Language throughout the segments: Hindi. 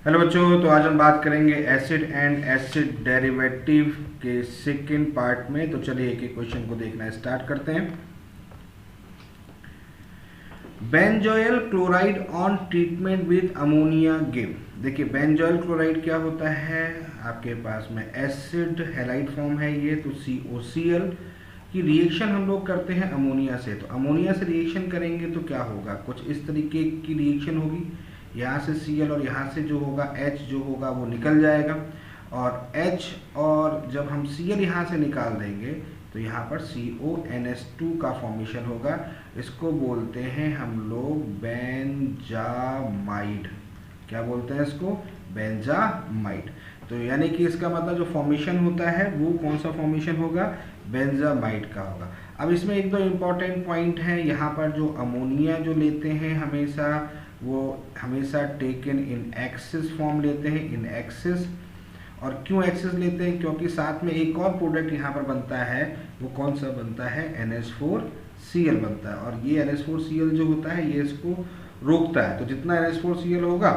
हेलो बच्चों, तो आज हम बात करेंगे एसिड एंड एसिड डेरिवेटिव के सेकेंड पार्ट में। तो चलिए एक एक क्वेश्चन को देखना स्टार्ट करते हैं। Benzoyl chloride on treatment with ammonia give. देखिए बेंजोइल क्लोराइड क्या होता है, आपके पास में एसिड हैलाइड फॉर्म है ये, तो COCl की रिएक्शन हम लोग करते हैं अमोनिया से। तो अमोनिया से रिएक्शन करेंगे तो क्या होगा, कुछ इस तरीके की रिएक्शन होगी। यहाँ से Cl और यहाँ से जो होगा H जो होगा वो निकल जाएगा, और H और जब हम Cl यहाँ से निकाल देंगे तो यहाँ पर CONS2 का फॉर्मेशन होगा। इसको बोलते हैं हम लोग बेंजामाइड। क्या बोलते हैं इसको? बेंजामाइड। तो यानी कि इसका मतलब जो फॉर्मेशन होता है वो कौन सा फॉर्मेशन होगा? बेंजामाइड का होगा। अब इसमें एक दो इम्पॉर्टेंट पॉइंट है। यहाँ पर जो अमोनिया जो लेते हैं वो हमेशा टेकन इन एक्सिस फॉर्म लेते हैं, इन एक्सिस। और क्यों एक्सिस लेते हैं? क्योंकि साथ में एक और प्रोडक्ट यहाँ पर बनता है, वो कौन सा बनता है? NH4Cl बनता है, और ये NH4Cl जो होता है ये इसको रोकता है। तो जितना NH4Cl होगा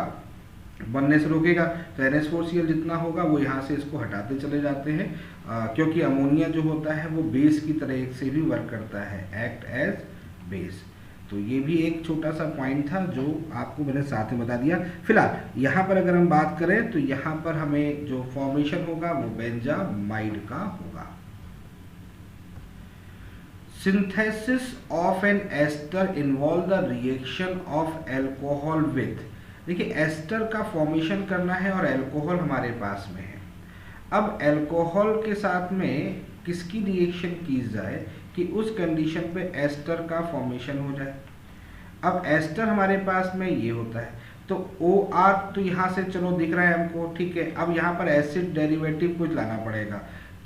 बनने से रोकेगा, तो NH4Cl जितना होगा वो यहाँ से इसको हटाते चले जाते हैं, क्योंकि अमोनिया जो होता है वो बेस की तरह से भी वर्क करता है, एक्ट एज बेस। तो ये भी एक छोटा सा पॉइंट था जो आपको मैंने साथ में बता दिया। फिलहाल यहाँ पर अगर हम बात करें तो यहाँ पर हमें जो फॉर्मेशन होगा वो बेंजामाइड का होगा। Synthesis of an ester involve the reaction of alcohol with. देखिए एस्टर का फॉर्मेशन करना है और एल्कोहल हमारे पास में है। अब एल्कोहल के साथ में किसकी रिएक्शन की जाए कि उस कंडीशन पे एस्टर का फॉर्मेशन हो जाए। अब एस्टर हमारे पास में ये होता है, तो OR तो यहाँ से चलो दिख रहा है हमको, ठीक है। अब यहाँ पर एसिड डेरिवेटिव कुछ लाना पड़ेगा।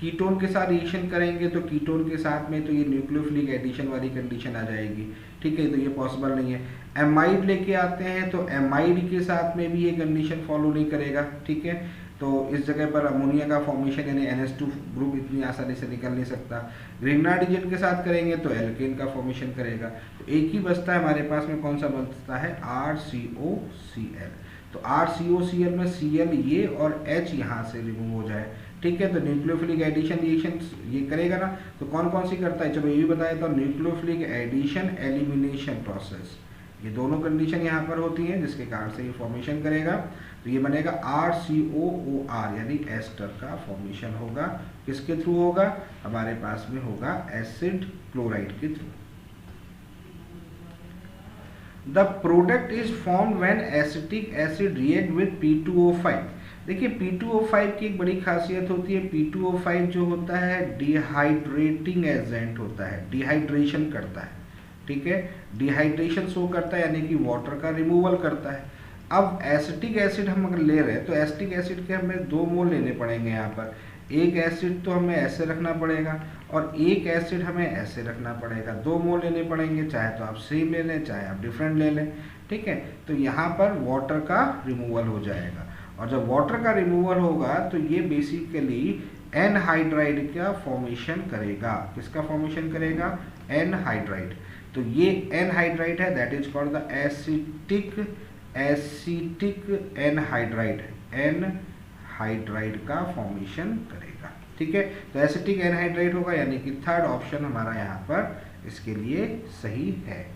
कीटोन के साथ रिएक्शन करेंगे तो कीटोन के साथ में तो ये न्यूक्लियोफिलिक एडिशन वाली कंडीशन आ जाएगी, ठीक है। तो ये पॉसिबल नहीं है। एमाइड लेके आते हैं तो एमाइड के साथ में भी ये कंडीशन फॉलो नहीं करेगा, ठीक है। तो इस जगह पर अमोनिया का फॉर्मेशन यानी NH2 ग्रुप इतनी आसानी से निकल नहीं सकता। ग्रिग्नार्डिजन के साथ करेंगे तो एल्केन का फॉर्मेशन करेगा। तो एक ही बचता है हमारे पास में, कौन सा बचता है? RCOCl। तो RCOCl में Cl ये और H यहाँ से रिमूव हो जाए, ठीक है। तो न्यूक्लियोफिलिक एडिशन रिएक्शन ये करेगा ना, तो कौन कौन सी करता है, चलो ये भी बताया। तो न्यूक्लियोफिलिक एडिशन एलिमिनेशन प्रोसेस, ये दोनों कंडीशन यहाँ पर होती हैं जिसके कारण से ये फॉर्मेशन करेगा। तो ये बनेगा RCOOR यानी एस्टर का फॉर्मेशन होगा। किसके थ्रू होगा? हमारे पास में होगा एसिड क्लोराइड के through. The product is form when acetic acid react with P2O5। देखिए P2O5 की एक बड़ी खासियत होती है, P2O5 जो होता है डिहाइड्रेटिंग एजेंट होता है, डिहाइड्रेशन करता है, ठीक है। डिहाइड्रेशन शो करता है यानी कि वाटर का रिमूवल करता है। अब एसिटिक एसिड हम अगर ले रहे हैं तो एसिटिक एसिड के हमें 2 मोल लेने पड़ेंगे। यहाँ पर एक एसिड तो हमें ऐसे रखना पड़ेगा और एक एसिड हमें ऐसे रखना पड़ेगा। 2 मोल लेने पड़ेंगे, चाहे तो आप सेम ले लें चाहे आप डिफरेंट ले लें, ठीक है। तो यहाँ पर वाटर का रिमूवल हो जाएगा, और जब वाटर का रिमूवल होगा तो ये बेसिकली एनहाइड्राइड का फॉर्मेशन करेगा। किसका फॉर्मेशन करेगा? एनहाइड्राइड। तो ये एनहाइड्राइड है, that is called the acetic anhydride. Anhydride का फॉर्मेशन करेगा, ठीक है। तो एसिटिक एनहाइड्राइड होगा, यानी कि थर्ड ऑप्शन हमारा यहाँ पर इसके लिए सही है।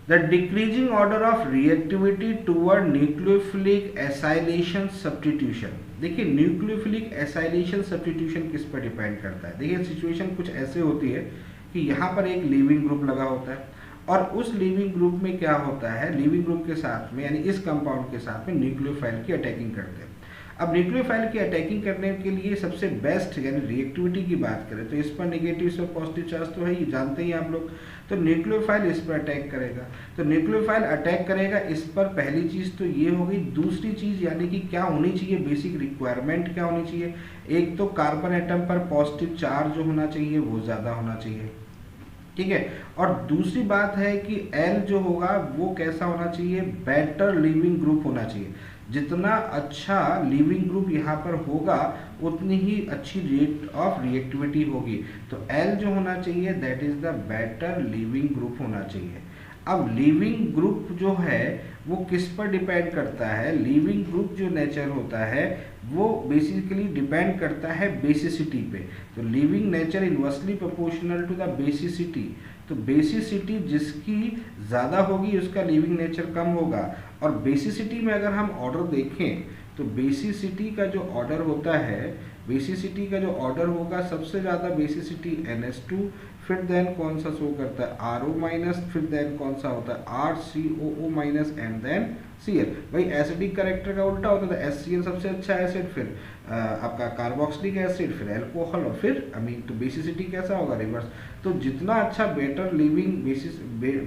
The decreasing order of reactivity toward nucleophilic acylation substitution। देखिए न्यूक्लियोफिलिक एसाइलेशन सब्स्टिट्यूशन किस पर डिपेंड करता है? देखिए सिचुएशन कुछ ऐसे होती है कि यहाँ पर एक लीविंग ग्रुप लगा होता है, और उस लीविंग ग्रुप में क्या होता है, लीविंग ग्रुप के साथ में यानी इस कंपाउंड के साथ में न्यूक्लियोफाइल की अटैकिंग करते हैं। अब न्यूक्लियोफाइल की अटैकिंग करने के लिए सबसे बेस्ट यानी रिएक्टिविटी की बात करें तो इस पर नेगेटिव, इस पर पॉजिटिव चार्ज तो है, ये जानते ही आप लोग। तो न्यूक्लियोफाइल इस पर अटैक करेगा, तो न्यूक्लियोफाइल अटैक करेगा इस पर। पहली चीज़ तो ये हो गई। दूसरी चीज़ यानी कि क्या होनी चाहिए, बेसिक रिक्वायरमेंट क्या होनी चाहिए? एक तो कार्बन एटम पर पॉजिटिव चार्ज जो होना चाहिए वो ज़्यादा होना चाहिए, ठीक है। और दूसरी बात है कि L जो होगा वो कैसा होना चाहिए? बेटर लिविंग ग्रुप होना चाहिए। जितना अच्छा लिविंग ग्रुप यहाँ पर होगा उतनी ही अच्छी रेट ऑफ रिएक्टिविटी होगी। तो L जो होना चाहिए that is the better leaving group होना चाहिए। अब लिविंग ग्रुप जो है वो किस पर डिपेंड करता है? लिविंग ग्रुप जो नेचर होता है वो बेसिकली डिपेंड करता है बेसिसिटी पे। तो leaving nature inversely proportional to the basicity. तो बेसिसिटी जिसकी ज़्यादा होगी उसका लिविंग नेचर कम होगा। और बेसिसिटी में अगर हम ऑर्डर देखें तो बेसिसिटी का जो ऑर्डर होता है, बेसिसिटी का जो ऑर्डर होगा सबसे ज़्यादा बेसिसिटी NH2, फिर देन कौन सा शो करता है RO माइनस, फिर देन कौन सा होता है RCOO minus and then Cl। भाई एसिडिक कैरेक्टर का उल्टा होता है, HCl सबसे अच्छा एसिड, फिर आपका कार्बोक्सिलिक एसिड, फिर अल्कोहल और फिर अमीन। तो बेसिसिटी कैसा होगा? रिवर्स। तो जितना अच्छा बेटर लिविंग बेसिस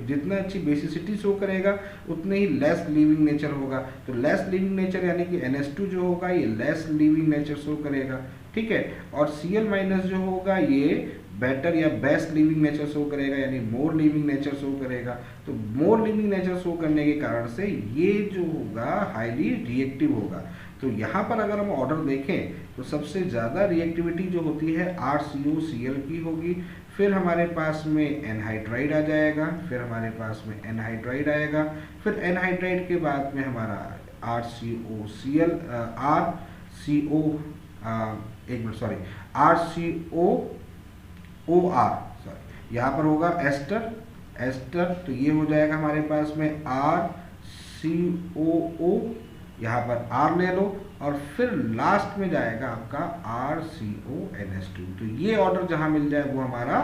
जितना अच्छी बेसिसिटी शो करेगा उतने ही लेस लिविंग नेचर होगा। तो लेस लिविंग नेचर यानी कि NH2 जो होगा ये लेस लिविंग नेचर शो करेगा, ठीक है। और Cl माइनस जो होगा ये बेटर या बेस्ट लिविंग नेचर शो करेगा, यानी मोर लिविंग नेचर शो करेगा। तो मोर लिविंग नेचर शो करने के कारण से ये जो होगा हाईली रिएक्टिव होगा। तो यहाँ पर अगर हम ऑर्डर देखें तो सबसे ज़्यादा रिएक्टिविटी जो होती है RCOCl की होगी, फिर हमारे पास में एनहाइड्राइड आ जाएगा, फिर हमारे पास में एनहाइड्राइड आएगा, फिर एनहाइड्राइड के बाद में हमारा RCOCl RCOOR सॉरी यहाँ पर होगा एस्टर। तो ये हो जाएगा हमारे पास में RCOO, यहाँ पर R ले लो और फिर लास्ट में जाएगा आपका RCONH2। तो ये ऑर्डर जहाँ मिल जाए वो हमारा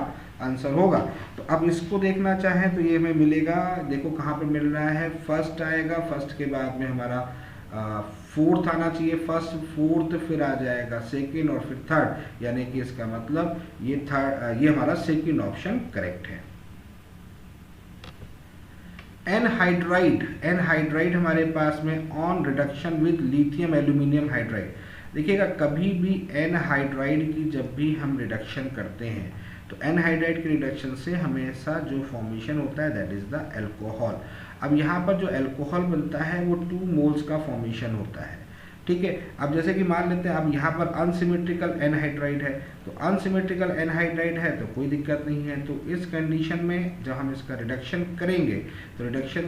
आंसर होगा। तो अब इसको देखना चाहें तो ये हमें मिलेगा, देखो कहाँ पे मिल रहा है, फर्स्ट आएगा, फर्स्ट के बाद में हमारा फोर्थ आना चाहिए, फर्स्ट फोर्थ, फिर आ जाएगा सेकेंड और फिर थर्ड, यानी कि इसका मतलब ये ये हमारा सेकेंड ऑप्शन करेक्ट है। एनहाइड्राइड हमारे पास में on reduction with lithium aluminium hydride. देखिएगा कभी भी एनहाइड्राइड की जब भी हम रिडक्शन करते हैं तो एनहाइड्राइड के रिडक्शन से हमेशा जो फॉर्मेशन होता है दैट इज द अल्कोहल। अब यहाँ पर जो अल्कोहल बनता है वो 2 मोल्स का फॉर्मेशन होता है, ठीक है। अब जैसे कि मान लेते हैं अब यहाँ पर अनसिमेट्रिकल एनहाइड्राइड है, तो अनसिमेट्रिकल एनहाइड्राइड है तो कोई दिक्कत नहीं है। तो इस कंडीशन में जब हम इसका रिडक्शन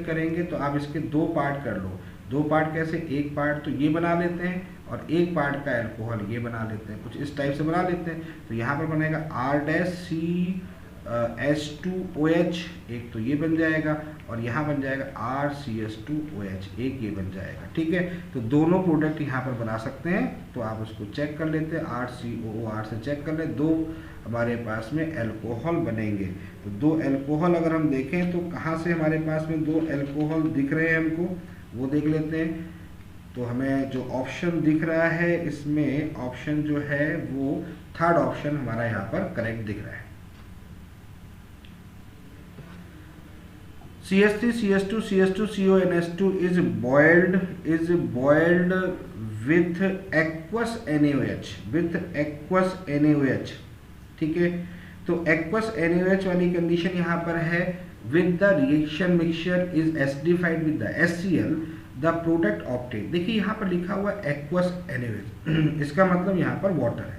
करेंगे तो आप इसके 2 पार्ट कर लो। 2 पार्ट कैसे? एक पार्ट तो ये बना लेते हैं और एक पार्ट का अल्कोहल ये बना लेते हैं, कुछ इस टाइप से बना लेते हैं। तो यहाँ पर बनेगा R-CH2OH, एक तो ये बन जाएगा और यहाँ बन जाएगा RCH2OH, एक ये बन जाएगा, ठीक है। तो दोनों प्रोडक्ट यहाँ पर बना सकते हैं, तो आप उसको चेक कर लेते हैं, RCOOR से चेक कर ले, 2 हमारे पास में अल्कोहल बनेंगे। तो 2 अल्कोहल अगर हम देखें तो कहाँ से हमारे पास में 2 अल्कोहल दिख रहे हैं हमको, वो देख लेते हैं। तो हमें जो ऑप्शन दिख रहा है इसमें ऑप्शन जो है वो थर्ड ऑप्शन हमारा यहाँ पर करेक्ट दिख रहा है। CH3, CH2, CH2, CONH2 is boiled with aqueous NaOH, ठीक है। तो aqueous NaOH वाली कंडीशन यहाँ पर है with the reaction mixture is acidified with the HCl, the product obtained। देखिए यहाँ पर लिखा हुआ aqueous NaOH, इसका मतलब यहाँ पर वाटर है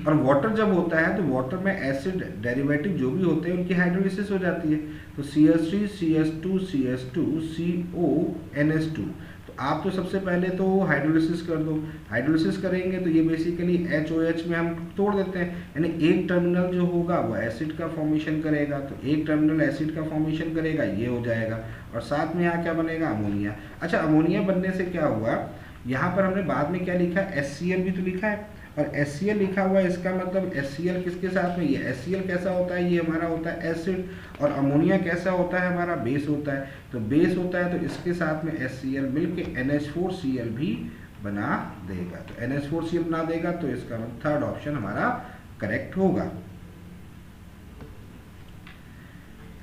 और वाटर जब होता है तो वाटर में एसिड डेरिवेटिव जो भी होते हैं उनकी हाइड्रोलिसिस हो जाती है। तो CH3, CH2, CH2, CONH2, तो आप तो सबसे पहले तो हाइड्रोलिसिस कर दो। हाइड्रोलिसिस करेंगे तो ये बेसिकली HOH में हम तोड़ देते हैं, यानी एक टर्मिनल जो होगा वो एसिड का फॉर्मेशन करेगा, तो एक टर्मिनल एसिड का फॉर्मेशन करेगा, ये हो जाएगा। और साथ में यहाँ क्या बनेगा? अमोनिया। अच्छा, अमोनिया बनने से क्या हुआ, यहाँ पर हमने बाद में क्या लिखा? HCl भी तो लिखा है और HCl लिखा हुआ है, इसका मतलब HCl किसके साथ में? ये HCl कैसा होता है? ये हमारा होता है एसिड। और अमोनिया कैसा होता है? हमारा बेस होता है। तो बेस होता है तो इसके साथ में HCl मिलके NH4Cl भी बना देगा। तो NH4Cl बना देगा तो इसका थर्ड ऑप्शन हमारा करेक्ट होगा।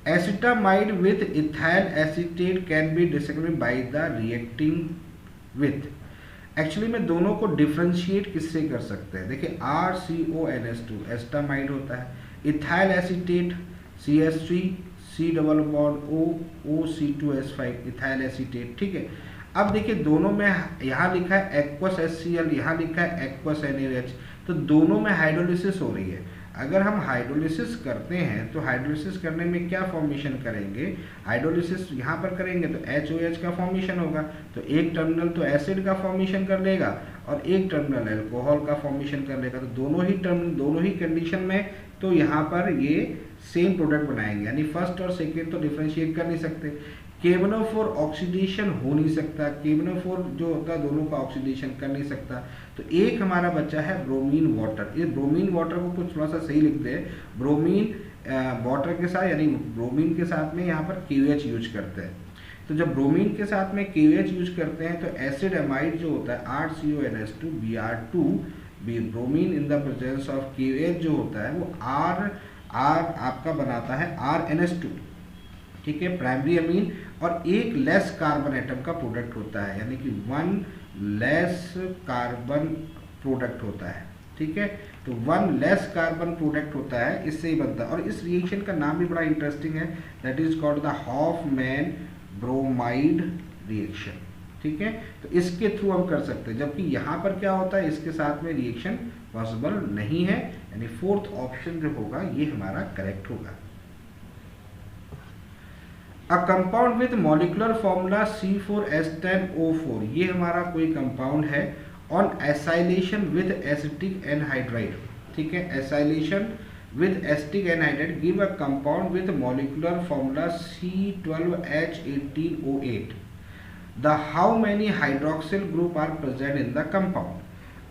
Acetamide with ethyl acetate can be described by the reacting with. Actually में दोनों को डिफ्रेंशिएट किससे कर सकते हैं? देखिए RCONH2 एस्टामाइड होता है, ethyl acetate CH3 C double bond O OC2H5 ethyl acetate, ठीक है। अब देखिए दोनों में यहाँ लिखा है एक्वस HCl, यहाँ लिखा है एक्वस NaOH, तो दोनों में हाइड्रोलिसिस हो रही है। अगर हम हाइड्रोलिसिस करते हैं तो हाइड्रोलिसिस करने में क्या फॉर्मेशन करेंगे, हाइड्रोलिसिस यहाँ पर करेंगे तो HOH का फॉर्मेशन होगा, तो एक टर्मिनल तो एसिड का फॉर्मेशन कर लेगा और एक टर्मिनल अल्कोहल का फॉर्मेशन कर लेगा, तो दोनों ही कंडीशन में तो यहाँ पर ये सेम प्रोडक्ट बनाएंगे, यानी फर्स्ट और सेकेंड तो डिफ्रेंशिएट कर नहीं सकते। KNO4 ऑक्सीडेशन हो नहीं सकता, KNO4 जो होता है दोनों का ऑक्सीडेशन कर नहीं सकता, तो एक हमारा बच्चा है ब्रोमीन वाटर। इस ब्रोमीन वाटर को कुछ थोड़ा सा सही लिखते हैं, ब्रोमीन वाटर के साथ यानी ब्रोमीन के साथ में यहाँ पर KOH यूज करते हैं। तो जब ब्रोमीन के साथ में KOH यूज करते हैं तो एसिड एमाइड जो होता है RCONH2 Br2 bromine in the presence of KOH जो होता है वो R आपका बनाता है RNH2, ठीक है, प्राइमरी अमीन, और एक लेस कार्बन एटम का प्रोडक्ट होता है, यानी कि 1 लेस कार्बन प्रोडक्ट होता है, ठीक है। तो 1 लेस कार्बन प्रोडक्ट होता है, इससे ही बनता है। और इस रिएक्शन का नाम भी बड़ा इंटरेस्टिंग है, that is called the Hoffmann bromide reaction, ठीक है। तो इसके थ्रू हम कर सकते हैं, जबकि यहाँ पर क्या होता है, इसके साथ में रिएक्शन पॉसिबल नहीं है, यानी फोर्थ ऑप्शन जो होगा ये हमारा करेक्ट होगा। A compound with molecular formula C4H10O4, ये हमारा कोई कंपाउंड है, on acylation with acetic anhydride, ठीक है, acylation with acetic anhydride give a compound with molecular formula C12H18O8, the how many hydroxyl group are present in the compound.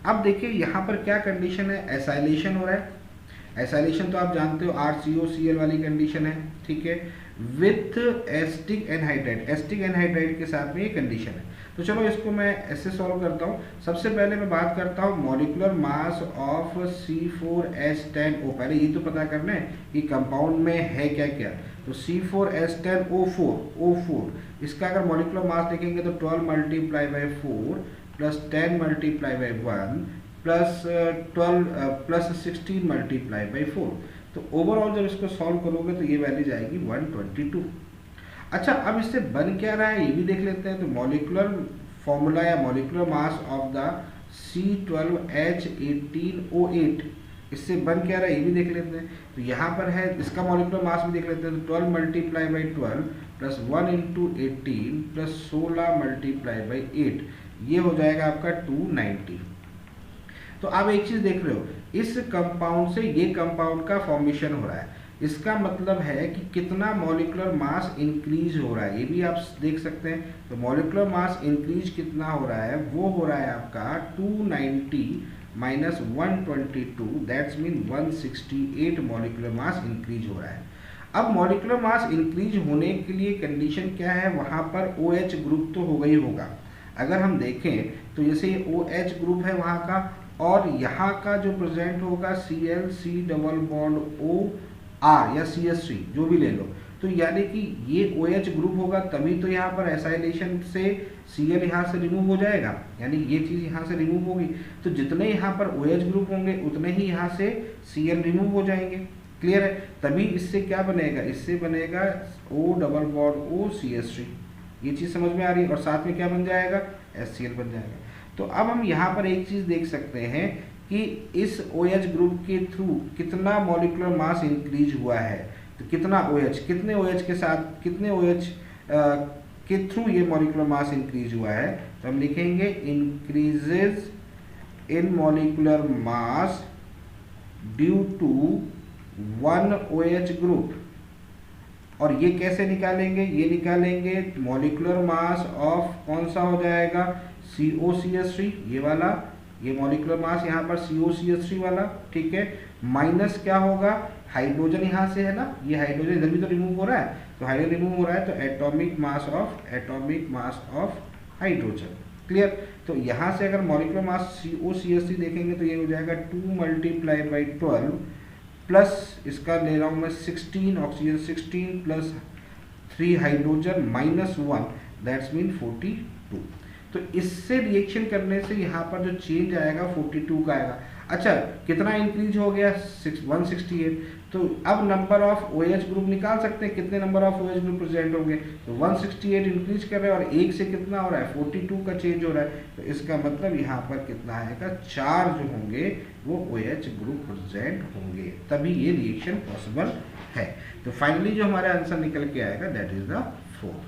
अब देखिए यहाँ पर क्या कंडीशन है, एसाइलेशन हो रहा है, एसाइलेशन तो आप जानते हो RCOCl वाली कंडीशन है, ठीक है, with acetic anhydride, acetic anhydride के साथ में ये कंडीशन है। तो चलो इसको मैं ऐसे सॉल्व करता हूँ। सबसे पहले मैं बात करता हूँ मॉलिक्यूलर मास ऑफ C4H10O, पहले ये तो पता करना है कि कंपाउंड में है क्या क्या। तो C4H10O4, इसका अगर मॉलिक्यूलर मास देखेंगे तो 12 multiply by 4 plus 10 multiply by 1 plus 12 plus 16 multiply by 4, तो ओवरऑल जब इसको सॉल्व करोगे तो ये वैल्यू जाएगी 122। अच्छा, अब इससे बन क्या रहा है ये भी देख लेते हैं। तो मॉलिक्यूलर फॉर्मूला या molecular mass of the C12H18O8, इससे बन क्या रहा है ये भी देख लेते हैं। तो यहाँ पर है, इसका मॉलिक्यूलर मास भी देख लेते हैं। तो 12 multiply by 12 plus 1 into 18 plus 16 multiply by 8, ये हो जाएगा आपका 290। तो आप एक चीज देख रहे हो, इस कंपाउंड से ये कंपाउंड का फॉर्मेशन हो रहा है, इसका मतलब है कि कितना मॉलिक्यूलर मास इंक्रीज हो रहा है, ये भी आप देख सकते हैं। तो मॉलिक्यूलर मास इंक्रीज कितना हो रहा है, वो हो रहा है आपका 290 minus 122, that's mean 168 molecular mass increase हो रहा है। अब मॉलिक्यूलर मास इंक्रीज होने के लिए कंडीशन क्या है, वहां पर OH ग्रुप तो होगा ही होगा। अगर हम देखें तो जैसे ये OH ग्रुप है वहां का, और यहाँ का जो प्रेजेंट होगा Cl C double bond OR या CH3 जो भी ले लो, तो यानी कि ये OH ग्रुप होगा, तभी तो यहाँ पर एसाइलेशन से Cl यहाँ से रिमूव हो जाएगा, यानी ये चीज़ यहाँ से रिमूव होगी। तो जितने यहाँ पर OH ग्रुप होंगे उतने ही यहाँ से Cl रिमूव हो जाएंगे। क्लियर है? तभी इससे क्या बनेगा, इससे बनेगा O double bond O CH3, ये चीज़ समझ में आ रही है। और साथ में क्या बन जाएगा, HCl बन जाएगा। तो अब हम यहाँ पर एक चीज़ देख सकते हैं कि इस OH ग्रुप के थ्रू कितना मॉलिक्यूलर मास इंक्रीज हुआ है। तो कितना OH, कितने OH के साथ, कितने OH के थ्रू ये मॉलिक्यूलर मास इंक्रीज हुआ है। तो हम लिखेंगे increases in molecular mass due to 1 OH group. और ये कैसे निकालेंगे, ये निकालेंगे मॉलिक्यूलर मास ऑफ कौन सा हो जाएगा, COCH3, ये वाला, ये मॉलिक्यूलर मास यहाँ पर COCH3 वाला, ठीक है, माइनस क्या होगा, हाइड्रोजन यहाँ से है ना, ये हाइड्रोजन इधर भी तो रिमूव हो रहा है, तो हाइड्रोजन रिमूव हो रहा है, तो atomic mass of hydrogen. Clear? तो यहाँ से अगर मॉलिक्यूलर मास COCH3 देखेंगे तो ये हो जाएगा 2 मल्टीप्लाई बाई 12 प्लस इसका ले रहा हूँ मैं 16 oxygen 16 plus 3 hydrogen minus 1, that's mean 42। तो इससे रिएक्शन करने से यहाँ पर जो चेंज आएगा 42 का आएगा। अच्छा, कितना इंक्रीज हो गया, 168। तो अब नंबर ऑफ OH ग्रुप निकाल सकते हैं, कितने number of OH group present होंगे। तो 168 इंक्रीज कर रहे हैं और 1 से कितना हो रहा है, 42 का चेंज हो रहा है। तो इसका मतलब यहाँ पर कितना आएगा, 4 जो होंगे वो OH ग्रुप प्रेजेंट होंगे, तभी ये रिएक्शन पॉसिबल है। तो फाइनली जो हमारा आंसर निकल के आएगा that is the 4।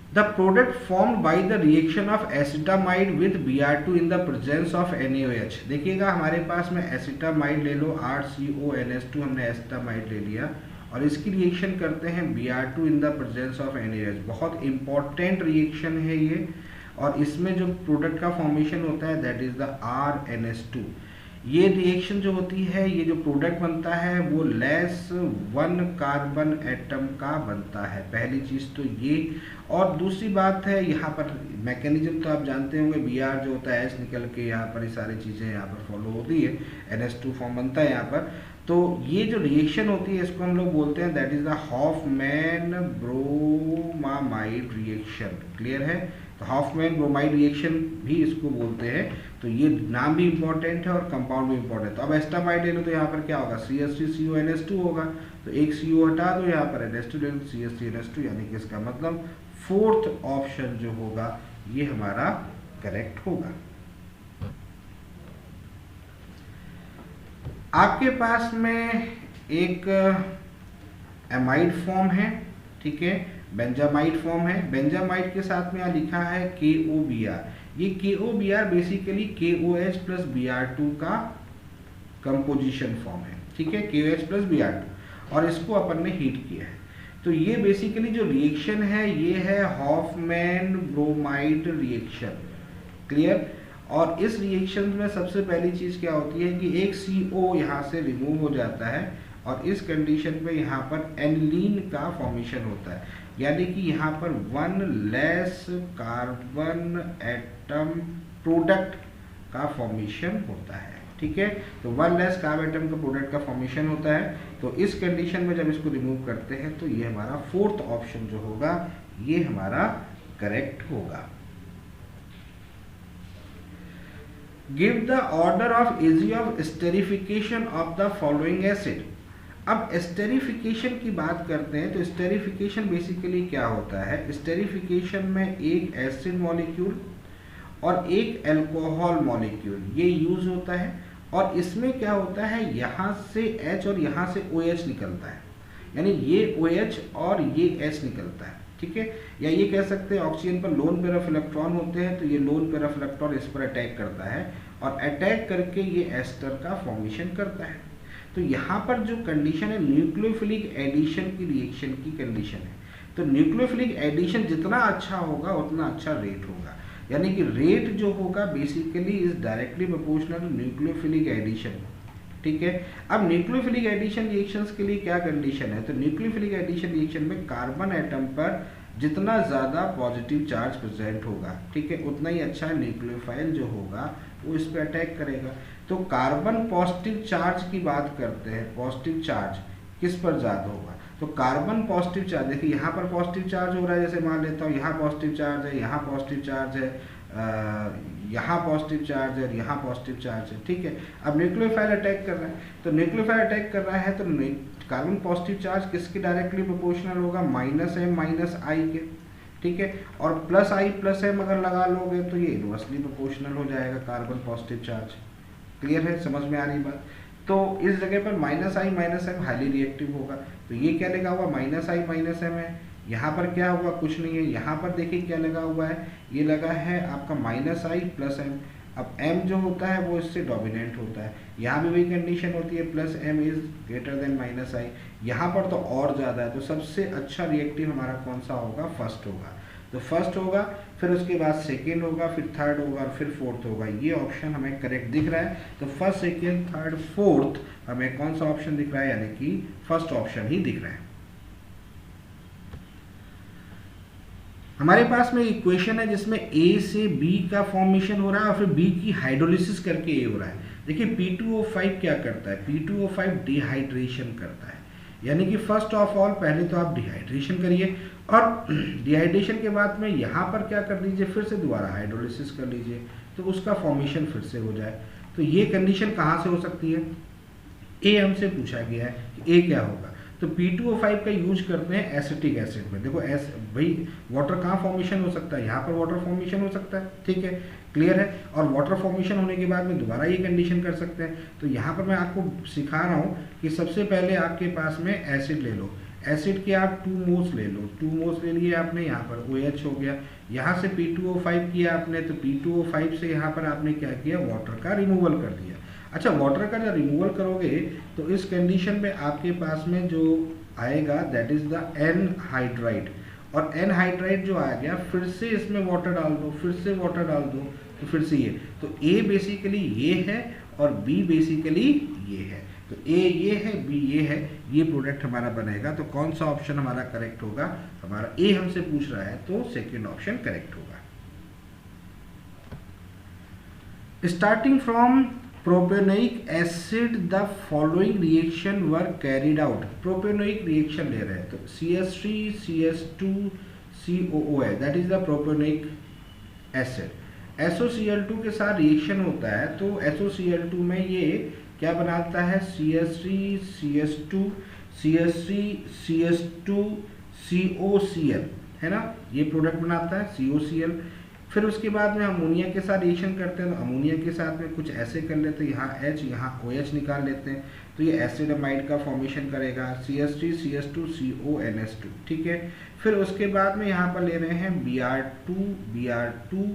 The product formed by the reaction of acetamide with Br2 in the presence of NaOH। देखिएगा हमारे पास में एसिटामाइड ले लो, RCONS2 हमने एसिटामाइड ले लिया और इसकी रिएक्शन करते हैं Br2 in the presence of NaOH। बहुत इंपॉर्टेंट रिएक्शन है ये, और इसमें जो प्रोडक्ट का फॉर्मेशन होता है दैट इज द RNS2। ये रिएक्शन जो होती है, ये जो प्रोडक्ट बनता है वो लेस 1 कार्बन एटम का बनता है, पहली चीज़ तो ये। और दूसरी बात है यहाँ पर मैकेनिज्म तो आप जानते होंगे, Br जो होता है H निकल के यहाँ पर ये सारी चीज़ें यहाँ पर फॉलो होती है, NS2 फॉर्म बनता है यहाँ पर। तो ये जो रिएक्शन होती है इसको हम लोग बोलते हैं that is the Hofmann bromamide reaction. Clear है, तो हॉफमैन ब्रोमाइड रिएक्शन भी इसको बोलते हैं। तो ये नाम भी इंपॉर्टेंट है और कंपाउंड भी इंपॉर्टेंट है। तो अब एस्टामाइड ले लो तो यहाँ पर क्या होगा, CH3CONS2 होगा, तो एक CO हटा दो, यहाँ पर NS2 ले लो, CH3NS2, यानी कि इसका मतलब 4th ऑप्शन जो होगा ये हमारा करेक्ट होगा। आपके पास में एक एमाइड फॉर्म है, ठीक है, बेंजामाइड फॉर्म है। बेंजामाइड के साथ में यहाँ लिखा है KOBr। ये KOBr basically KOH plus Br2 का कंपोजिशन फॉर्म है, ठीक है, KOH प्लस Br2, और इसको अपन ने हीट किया है। तो ये बेसिकली जो रिएक्शन है ये है हॉफमैन ब्रोमाइड रिएक्शन। क्लियर। और इस रिएक्शन में सबसे पहली चीज़ क्या होती है कि एक CO यहाँ से रिमूव हो जाता है और इस कंडीशन पे यहाँ पर एनिलीन का फॉर्मेशन होता है, यानी कि यहाँ पर 1 लेस कार्बन एटम प्रोडक्ट का फॉर्मेशन होता है, ठीक है। तो 1 लेस कार्बन एटम का प्रोडक्ट का फॉर्मेशन होता है। तो इस कंडीशन में जब इसको रिमूव करते हैं तो ये हमारा 4th ऑप्शन जो होगा ये हमारा करेक्ट होगा। Give the order of easy of esterification of the following acid. अब स्टेरिफिकेशन की बात करते हैं तो स्टेरिफिकेशन बेसिकली क्या होता है, स्टेरिफिकेशन में एक एसिड मॉलिक्यूल और एक अल्कोहल मॉलिक्यूल ये यूज होता है, और इसमें क्या होता है यहाँ से H और यहाँ से OH निकलता है, यानी ये OH और ये H निकलता है, ठीक है। या ये कह सकते हैं ऑक्सीजन पर लोन पेयर ऑफ इलेक्ट्रॉन होते हैं, तो ये लोन पेयर ऑफ इलेक्ट्रॉन इस पर अटैक करता है और अटैक करके ये एस्टर का फॉर्मेशन करता है। तो यहाँ पर जो कंडीशन है न्यूक्लियोफिलिक एडिशन की रिएक्शन की कंडीशन है। तो न्यूक्लियोफिलिक एडिशन जितना अच्छा होगा उतना अच्छा रेट होगा, यानी कि रेट जो होगा basically is directly proportional to nucleophilic addition, ठीक है। अब न्यूक्लियोफिलिक एडिशन रिएक्शंस के लिए क्या कंडीशन है, तो न्यूक्लियोफिलिक एडिशन रिएक्शन में कार्बन एटम पर जितना ज़्यादा पॉजिटिव चार्ज प्रेजेंट होगा, ठीक है, उतना ही अच्छा न्यूक्लियोफाइल जो होगा वो इस पर अटैक करेगा। तो कार्बन पॉजिटिव चार्ज की बात करते हैं, पॉजिटिव चार्ज किस पर ज़्यादा होगा, तो कार्बन पॉजिटिव चार्ज, देखिए यहाँ पर पॉजिटिव चार्ज हो रहा है, जैसे मान लेता हूँ यहाँ पॉजिटिव चार्ज है, यहाँ पॉजिटिव चार्ज है, यहाँ पॉजिटिव चार्ज है, यहाँ पॉजिटिव चार्ज है, ठीक है। अब न्यूक्लियोफाइल अटैक कर रहा है, तो न्यूक्लियोफाइल अटैक कर रहा है तो कार्बन पॉजिटिव चार्ज किसके डायरेक्टली प्रोपोर्शनल होगा, -m - i के, ठीक है। और +i+m अगर लगा लोगे तो ये इनवर्सली प्रोपोर्शनल हो जाएगा कार्बन पॉजिटिव चार्ज। क्लियर है, समझ में आ रही बात। तो इस जगह पर -i - m हाईली रिएक्टिव होगा, तो ये क्या लगा हुआ -i - m है। यहाँ पर क्या हुआ, कुछ नहीं है, यहाँ पर देखिए क्या लगा हुआ है, ये लगा है आपका -i + m। अब m जो होता है वो इससे डोमिनेंट होता है, यहाँ भी वही कंडीशन होती है, +m is greater than -i। यहाँ पर तो और ज़्यादा है, तो सबसे अच्छा रिएक्टिव हमारा कौन सा होगा, फर्स्ट होगा। तो फर्स्ट होगा, फिर उसके बाद सेकेंड होगा, फिर थर्ड होगा और फिर फोर्थ होगा। ये ऑप्शन हमें करेक्ट दिख रहा है। तो फर्स्ट, सेकेंड, थर्ड, फोर्थ हमें कौन सा ऑप्शन दिख रहा है, यानी कि फर्स्ट ऑप्शन ही दिख रहा है। हमारे पास में इक्वेशन है जिसमें A से B का फॉर्मेशन हो रहा है और फिर B की हाइड्रोलिसिस करके A हो रहा है। देखिए P2O5 क्या करता है, P2O5 डिहाइड्रेशन करता है, यानी कि फर्स्ट ऑफ ऑल पहले तो आप डिहाइड्रेशन करिए और डिहाइड्रेशन के बाद में यहाँ पर क्या कर लीजिए, फिर से दोबारा हाइड्रोलिसिस कर लीजिए तो उसका फॉर्मेशन फिर से हो जाए। तो ये कंडीशन कहाँ से हो सकती है, ए हमसे पूछा गया है कि ए क्या होगा। तो P2O5 का यूज करते हैं एसिटिक एसिड में। देखो भाई वाटर कहाँ फॉर्मेशन हो सकता है, यहाँ पर वाटर फॉर्मेशन हो सकता है, ठीक है, क्लियर है। और वाटर फॉर्मेशन होने के बाद में दोबारा ये कंडीशन कर सकते हैं। तो यहाँ पर मैं आपको सिखा रहा हूँ कि सबसे पहले आपके पास में एसिड ले लो, एसिड के आप 2 मोल्स ले लो, 2 मोल्स ले लिए आपने, यहाँ पर OH हो गया, यहाँ से P2O5 किया आपने, तो P2O5 से यहाँ पर आपने क्या किया, वाटर का रिमूवल कर दिया। अच्छा, वाटर का जब रिमूवल करोगे तो इस कंडीशन में आपके पास में जो आएगा दैट इज द एनहाइड्राइड, और एनहाइड्राइड जो आ गया फिर से इसमें वाटर डाल दो, फिर से वाटर डाल दो, तो फिर से ये, तो ए बेसिकली ये है और बी बेसिकली ये है। तो ए ये है, बी ये है, ये प्रोडक्ट हमारा बनेगा। तो कौन सा ऑप्शन हमारा करेक्ट होगा, हमारा ए हमसे पूछ रहा है तो सेकेंड ऑप्शन करेक्ट होगा। Starting from propanoic acid the following reaction were carried out. Propanoic reaction ले रहे हैं तो CH3 CH2 COO है, that is the propanoic acid. SOCl2 के साथ रिएक्शन होता है तो SOCl2 में ये क्या बनाता है, CH3 CH2 CH3 CH2 COCl, है ना, ये प्रोडक्ट बनाता है COCl। फिर उसके बाद में अमोनिया के साथ रिएक्शन करते हैं तो अमोनिया के साथ में कुछ ऐसे कर लेते हैं, यहाँ H यहाँ OH निकाल लेते हैं, तो ये एसिडमाइड का फॉर्मेशन करेगा, CH3 CH2 CONS2, ठीक है। फिर उसके बाद में यहाँ पर ले रहे हैं Br2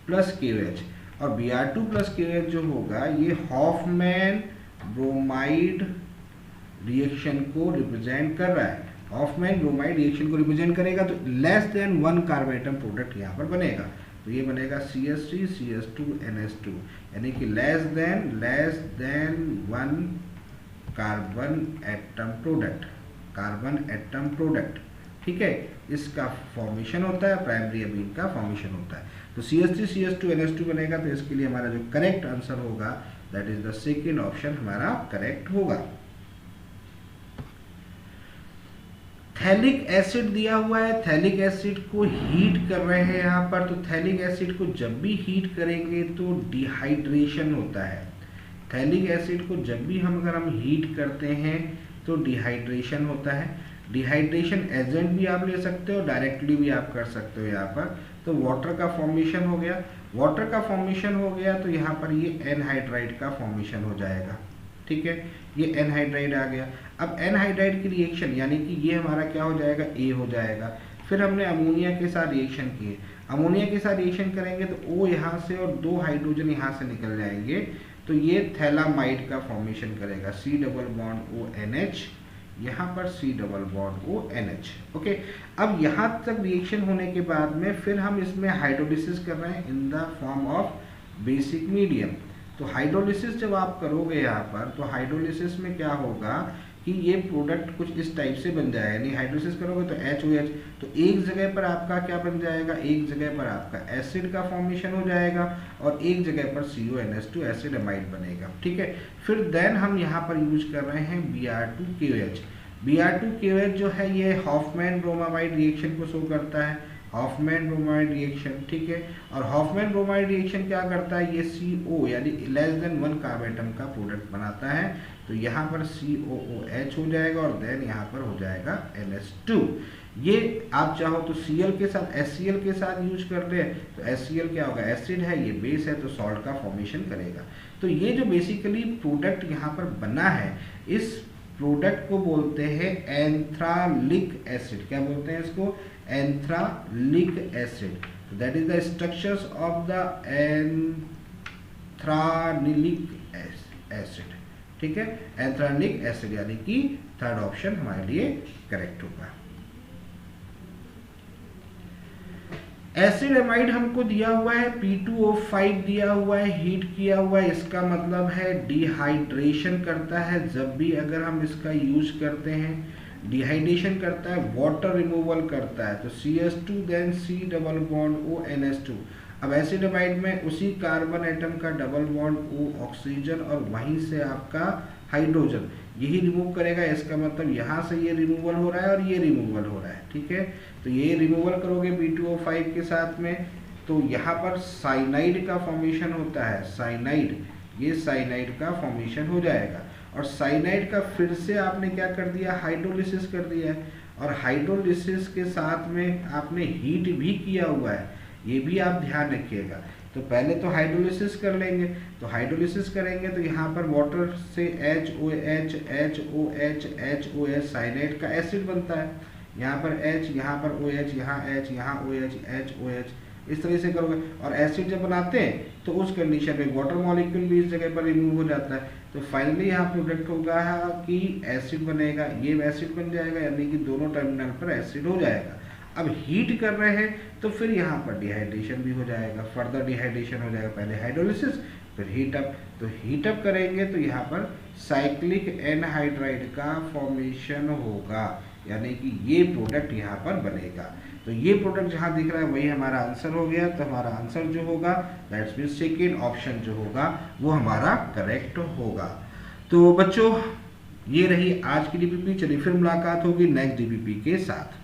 प्लस KOH, और Br2 प्लस KOH जो होगा ये हॉफमैन ब्रोमाइड रिएक्शन को रिप्रेजेंट कर रहा है। हॉफमैन ब्रोमाइड रिएक्शन को रिप्रेजेंट करेगा तो लेस देन 1 कार्बन प्रोडक्ट यहाँ पर बनेगा, तो ये बनेगा CH3 CH2 NH2, यानी कि less than 1 carbon atom product, ठीक है, इसका फॉर्मेशन होता है, प्राइमरी अमीन का फॉर्मेशन होता है। तो CH3 CH2 NH2 बनेगा, तो इसके लिए हमारा जो करेक्ट आंसर होगा that is the second option हमारा करेक्ट होगा। थैलिक एसिड दिया हुआ है, थैलिक एसिड को हीट कर रहे हैं यहाँ पर, तो थैलिक एसिड को जब भी हीट करेंगे तो डिहाइड्रेशन होता है। थैलिक एसिड को जब भी अगर हम हीट करते हैं तो डिहाइड्रेशन होता है। डिहाइड्रेशन एजेंट भी आप ले सकते हो, डायरेक्टली भी आप कर सकते हो यहाँ पर। तो वाटर का फॉर्मेशन हो गया, वाटर का फॉर्मेशन हो गया तो यहाँ पर ये एनहाइड्राइड का फॉर्मेशन हो जाएगा, ठीक है, ये एनहाइड्राइड आ गया। अब एनहाइड्राइड की रिएक्शन यानी कि ये हमारा क्या हो जाएगा, ए हो जाएगा। फिर हमने अमोनिया के साथ रिएक्शन किए, अमोनिया के साथ रिएक्शन करेंगे तो O यहाँ से और 2 हाइड्रोजन यहाँ से निकल जाएंगे, तो ये थैलामाइड का फॉर्मेशन करेगा, C डबल बॉन्ड ONH, यहाँ पर C double bond ONH, okay. अब यहाँ तक रिएक्शन होने के बाद में फिर हम इसमें हाइड्रोलिसिस कर रहे हैं in the form of basic medium. तो हाइड्रोलिसिस जब आप करोगे यहाँ पर, तो हाइड्रोलिसिस में क्या होगा कि ये प्रोडक्ट कुछ इस टाइप से बन जाएगा, यानी हाइड्रोलिसिस करोगे तो HOH, तो एक जगह पर आपका क्या बन जाएगा, एक जगह पर आपका एसिड का फॉर्मेशन हो जाएगा और एक जगह पर CONS2 एसिडमाइड बनेगा, ठीक है। फिर देन हम यहाँ पर यूज कर रहे हैं Br2KOH। Br2KOH जो है ये हॉफमैन ब्रोमाइड रिएक्शन को शो करता है, हॉफमैन ब्रोमाइड रिएक्शन, ठीक है। और हॉफमैन ब्रोमाइड रिएक्शन क्या करता है, ये CO यानी लेस देन 1 कार्बन एटम का प्रोडक्ट बनाता है, तो यहाँ पर COOH हो जाएगा और देन यहाँ पर हो जाएगा NH2। ये आप चाहो तो Cl के साथ HCl के साथ यूज कर ले, तो HCl क्या होगा, एसिड है, ये बेस है, तो सॉल्ट का फॉर्मेशन करेगा। तो ये जो बेसिकली प्रोडक्ट यहाँ पर बना है, इस प्रोडक्ट को बोलते हैं एंथ्रालिक एसिड। क्या बोलते हैं इसको, anthranilic acid. That is the structures of the anthranilic acid, ठीक है, एंथ्रालिक एसिड, यानी कि थर्ड ऑप्शन हमारे लिए करेक्ट होगा। एसिडमाइड हमको दिया हुआ है, P2O5 दिया हुआ है, हीट किया हुआ है, इसका मतलब है डिहाइड्रेशन करता है। जब भी अगर हम इसका यूज करते हैं, डिहाइड्रेशन करता है, वाटर रिमूवल करता है, तो CH2 then C double bond ONH2। अब एसिडमाइड में उसी कार्बन एटम का डबल बॉन्ड O ऑक्सीजन और वहीं से आपका हाइड्रोजन यही रिमूव करेगा, इसका मतलब यहाँ से ये रिमूवल हो रहा है और ये रिमूवल हो रहा है, ठीक है। तो ये रिमूवल करोगे P2O5 के साथ में, तो यहाँ पर साइनाइड का फॉर्मेशन होता है, साइनाइड। ये साइनाइड का फॉर्मेशन हो जाएगा। और साइनाइड का फिर से आपने क्या कर दिया, हाइड्रोलिसिस कर दिया है, और हाइड्रोलिसिस के साथ में आपने हीट भी किया हुआ है, ये भी आप ध्यान रखिएगा। तो पहले तो हाइड्रोलिसिस कर लेंगे, तो हाइड्रोलिसिस करेंगे तो यहाँ पर वाटर से HOH HOH HOH साइनाइड का एसिड बनता है, यहाँ पर H, यहाँ पर OH, यहाँ H, यहाँ OH HOH, इस तरह से करोगे। और एसिड जब बनाते हैं तो उस कंडीशन में वाटर मॉलिक्यूल भी इस जगह पर रिमूव हो जाता है, तो फाइनली यहाँ प्रोडक्ट होगा कि एसिड बनेगा, ये एसिड बन जाएगा, यानी कि दोनों टर्मिनल पर एसिड हो जाएगा। अब हीट कर रहे हैं तो फिर यहाँ पर डिहाइड्रेशन भी हो जाएगा, फर्दर डिहाइड्रेशन हो जाएगा, पहले हाइड्रोलिसिस फिर हीट अप। तो हीट अप करेंगे तो यहाँ पर साइक्लिक एनहाइड्राइड का फॉर्मेशन होगा, यानी कि ये प्रोडक्ट यहाँ पर बनेगा। तो ये प्रोडक्ट जहाँ दिख रहा है वही हमारा आंसर हो गया। तो हमारा आंसर जो होगा दैट्स मीन सेकेंड ऑप्शन जो होगा वो हमारा करेक्ट होगा। तो बच्चों ये रही आज की डीपीपी। चलिए फिर मुलाकात होगी नेक्स्ट डीपीपी के साथ।